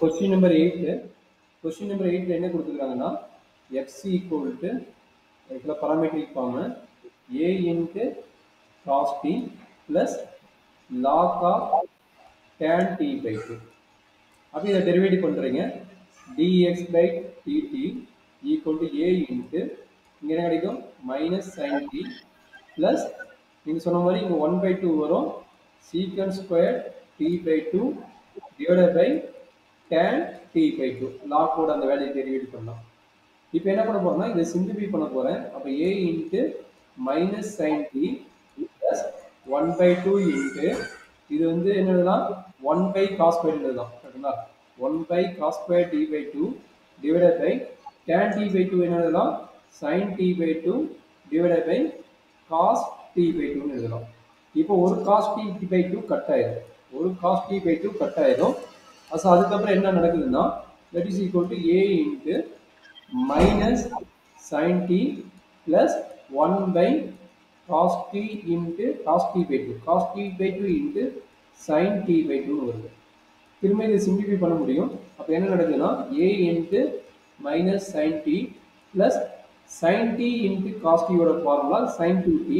Question number 8. Question number 8ல என்ன கொடுத்துருக்காங்கன்னா x ஈக்குவல் டு இதுல parametric form a into cos t plus log of tan t by 2. அப்போ இதை derivative பண்ணுறீங்க dx by dt equal to a into இங்கே என்ன கிடைக்கும் மைனஸ் சைன் டி ப்ளஸ் நீங்கள் சொன்ன மாதிரி இங்கே 1/2 வரும் secant square t by 2 divided by tan t by 2 லாக்கோட அந்த வேலையை டெரிவேட்டிவ் பண்ணலாம். இப்போ என்ன பண்ண போறோம்னா இதை சிம்பிளிஃபை பண்ண போறேன். அப்போ a into minus sine t plus 1/2 into இது வந்து என்னதுன்னா 1 cos ஸ்கொயர் எழுதலாம் கரெக்டுங்களா 1 cos square t by 2 divided by tan t by 2 என்னதுலாம் sin t by 2 divided by cos t by 2 எழுதலாம். இப்போ ஒரு cos t by 2 கட் ஆயிடும், ஒரு cos t by 2 கட் ஆயிடும். ஸோ அதுக்கப்புறம் என்ன நடக்குதுன்னா that is equal to a into minus sin t plus 1 cos t into cos t by 2 cos t by 2 into sin t by 2 வருது. திரும்ப இதை simplify பண்ண முடியும். அப்போ என்ன நடக்குதுன்னா a into minus sin t plus sin t into cos t ஓட formula sin 2t.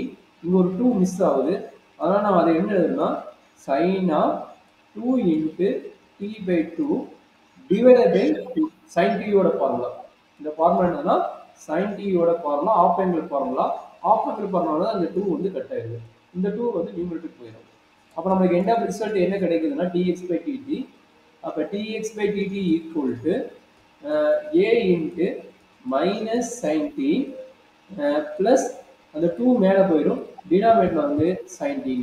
இங்கே ஒரு 2 மிஸ் ஆகுது, அதனால் நம்ம அதை என்ன எழுதுனா sin of 2 into t by 2 divided by 2 sin t ஓட ஃபார்முலா. இந்த ஃபார்முலா என்னன்னா sin t ஓட formula half angle formula. Half angle formula அந்த 2 வந்து கட் ஆயிடுது, இந்த 2 வந்து நியூமரேட்டருக்கு போயிடும். அப்போ நமக்கு எண்ட் ஆஃப் ரிசல்ட் என்ன கிடைக்குதுன்னா dx by dt. அப்போ dx by dt equal to a into minus sine t plus அந்த 2 மேலே போயிடும், டினாமினேட்டர் வந்து sin t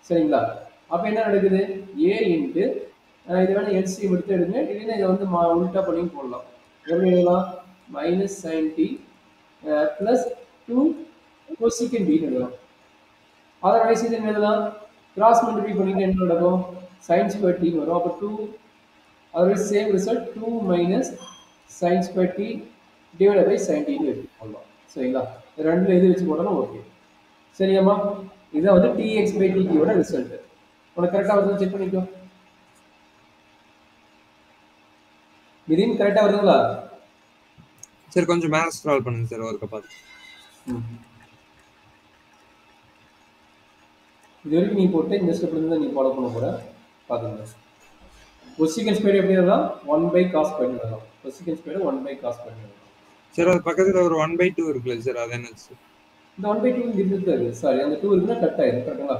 சரிங்களா. அப்போ என்ன நடக்குது a இன்ட்டு இது வேணால் எல்சிஎம் எடுத்து எடுங்க, இல்லைன்னா இதை வந்து உல்ட்டா பண்ணி போடலாம். எப்படி எழுதலாம் மைனஸ் சைன் டி ப்ளஸ் 2 கொசிகன் டின்னு எழுதலாம். அதை கடைசி என்ன எழுதலாம் கிராஸ் மல்டிப்ளை பண்ணிட்டு என்ன நடக்கும் sin ஸ்கொயர் டி வரும். அப்போ 2 அதோட same result 2 minus sin square t divide by sin டின்னு எடுத்து போடலாம் சரிங்களா. ரெண்டுல எது வச்சு போட்டாலும் ஓகே சரியாம்மா. இதுதான் வந்து dx by dt ஓட ரிசல்ட். உனக்கு கரெக்டாக வருதுன்னு செக் பண்ணிக்கோ. மிதின் கரெக்டாக வருதுங்களா சார்? கொஞ்சம் மேலே ஸ்க்ரால் பண்ணுங்க சார் ஒருக்க பார்த்து. இது வரைக்கும் நீ போட்டு இந்த ஸ்டெப்ல இருந்து நீ ஃபாலோ பண்ண போற பாத்துங்க. கொசிகன் ஸ்கொயர் எப்படி எழுதலாம் 1 cos ஸ்கொயர் எழுதலாம். கொசிகன் ஸ்கொயர் 1 cos ஸ்கொயர் எழுதலாம். சார் அது பக்கத்துல ஒரு 1/2 இருக்குல்ல சார், அது என்ன சார்? இந்த 1/2 இங்க இருக்குது சாரி, அந்த 2 இருக்குன்னா கட் ஆயிடும் கரெக்ட்டுங்களா.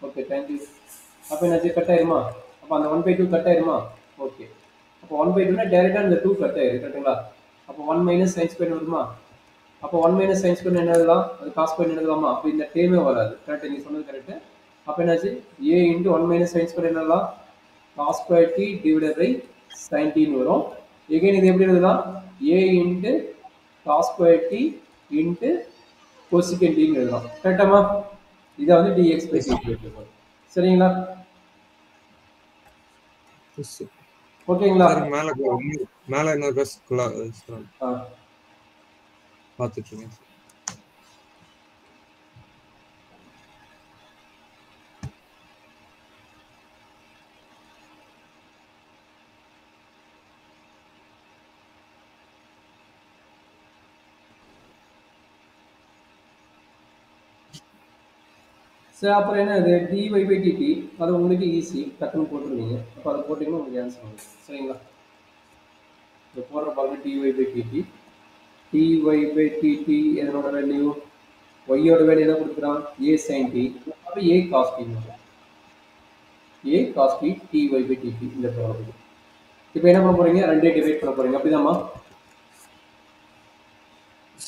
Okay thank you. அப்போ என்னாச்சு கட் ஆயிருமா, அப்போ அந்த 1/2 கட் ஆயிருமா. ஓகே அப்போ 1/2னா டைரக்டா அந்த 2 கட் ஆயிடும் கரெக்ட்டுங்களா. அப்போ 1 மைனஸ் sin ஸ்கொயர் வருமா. அப்போ 1 மைனஸ் sin ஸ்கொயர் என்ன எழுதலாம், அது cos ஸ்கொயர் எழுதலாமா. அப்போ இந்த டேர்மே வராது கரெக்ட், நீ சொன்னது கரெக்ட். அப்போ என்னாச்சு a into 1 minus sin square என்னலாம் cos square t divided by sin t ன்னு வரும். எகைன் இது எப்படி எழுதலாம் a into cos square t into cosecant t ன்னு எழுதலாம் கரெக்டாமா. இதை வந்து dx by dt சரிங்களா. ஓகேங்களா. மேல இன்னொரு பஸ் பார்த்துட்டு இருக்கேன். சரி அப்புறம் என்ன இது dy by dt, அது உங்களுக்கு ஈஸி டக்குன்னு போட்டுருவீங்க. அப்போ அதை போட்டிங்கன்னா உங்களுக்கு ஆன்சர் வரும் சரிங்களா. இப்போ போடுற பாருங்க dy by dt. dy by dt எதனோட வேல்யூ ஒய்யோட வேல்யூ என்ன கொடுக்குறான் a sin t. அப்போ a cos t a cos t dy by dt இந்த ப்ராப்ளம். இப்போ என்ன பண்ண போறீங்க ரெண்டே டிவைட் பண்ண போறீங்க அப்படிதாம்மா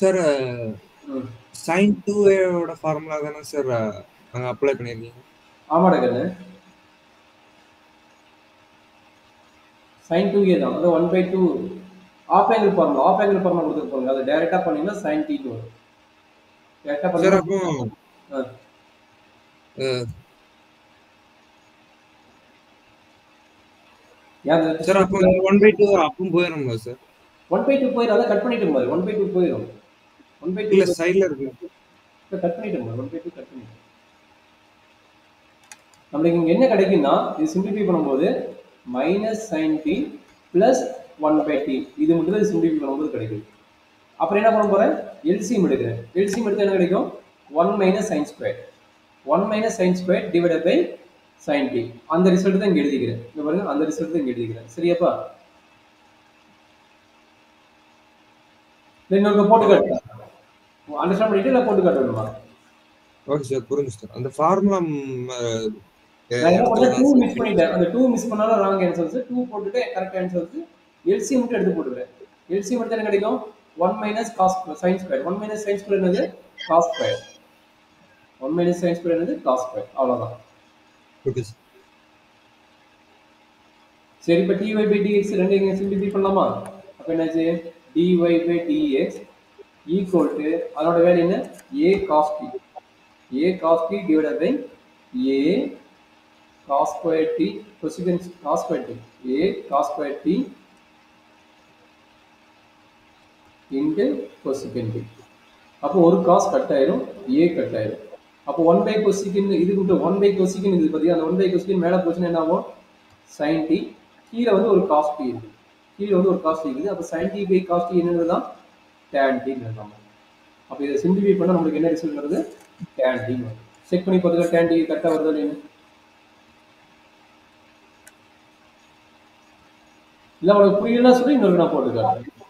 சார். sin 2 ஓட ஃபார்முலா தானே சார் அங்க அப்ளை பண்ணிருக்கீங்க? ஆமாடா கண்ணு sin 2a தான், அது 1/2 half angle formula. Half angle formula கொடுத்துருப்பாங்க, அதை டைரக்டா பண்ணீங்கன்னா sin t ன்னு வரும். டைரக்டா பண்ணா சார் அப்போ சார் அப்போ 1/2 அப்பவும் போயிடும்ல சார்? 1/2 போயிடும், அதை கட் பண்ணிட்டு பாரு 1/2 போயிடும். 1/2 இல்ல சைடுல இருக்கு கட் பண்ணிட்டு பாரு 1/2 கட் பண்ணிட்டு. நம்மளுக்கு இங்க என்ன கிடைக்கும்னா இது சிம்பிளிஃபை பண்ணும்போது minus sin t plus 1/t. இது மட்டும் தான் சிம்பிளிஃபை பண்ணும்போது கிடைக்குது. அப்புறம் என்ன பண்ண போறேன், எல்சிஎம் எடுக்கிறேன். எல்சிஎம் எடுத்தா என்ன கிடைக்கும், 1 minus sine square, 1 minus sine square divided by sine t. அந்த ரிசல்ட் தான் இங்க எழுதிக்கிறேன். இங்க பாருங்க, அந்த ரிசல்ட் தான் இங்க எழுதிக்கிறேன். சரியாப்பா? இன்னொரு போட்டு காட்டு. அண்டர்ஸ்டாண்ட் பண்ணிட்டு இல்ல போட்டு காட்டணுமா? ஓகே சார், புரிஞ்சு சார். அந்த ஃபார்முலா நான் என்ன பண்ணேன், 2 மிஸ் பண்ணிட்டேன். அந்த 2 மிஸ் பண்ணாலும் ராங் ஆன்சர்ஸ். 2 போட்டுட்டு கரெக்ட் ஆன்சர்ஸ். எல்சிஎம் மட்டும் எடுத்து போட்டுக்கிறேன். எல்சிஎம் எடுத்தா என்ன கிடைக்கும், 1 minus cos sine square. 1 minus sine square என்னது, cos square. 1 minus sine square என்னது, காஸ் ஸ்கொயர். அவ்வளவுதான். Okay sir. சரி, இப்போ dy by dx ரெண்டு இங்க சிம்பிளிஃபை பண்ணலாமா? அப்ப என்னாச்சு, dy by dx equal to அதோட வேல்யூ என்ன, a cos t. a cos t divided by a cos square t cosecant cos square t. a cos square t into cosecant t. அப்போ ஒரு cos cut ஆயிரும், a cut ஆயிரும். அப்போ 1 by cosecant இது கூட 1 by cosecant இது பாத்தீங்க, அந்த 1 by cosecant மேல போச்சுன்னா என்ன ஆகும், sin t. கீழ வந்து ஒரு cos t இருக்கு, கீழ வந்து ஒரு cos t இருக்குது. அப்ப sin t by cos t என்னதுதான், tan t ன்னு. அப்ப இதை சிம்பிளிஃபை பண்ணா நமக்கு என்ன ரிசல்ட் வருது, tan t. செக் பண்ணி பாருங்க tan t கரெக்ட்டா வருதா இல்லையா. இல்ல உங்களுக்கு புரியலன்னா சொல்லி இன்னொரு நான் போட்டுக்கிறேன்.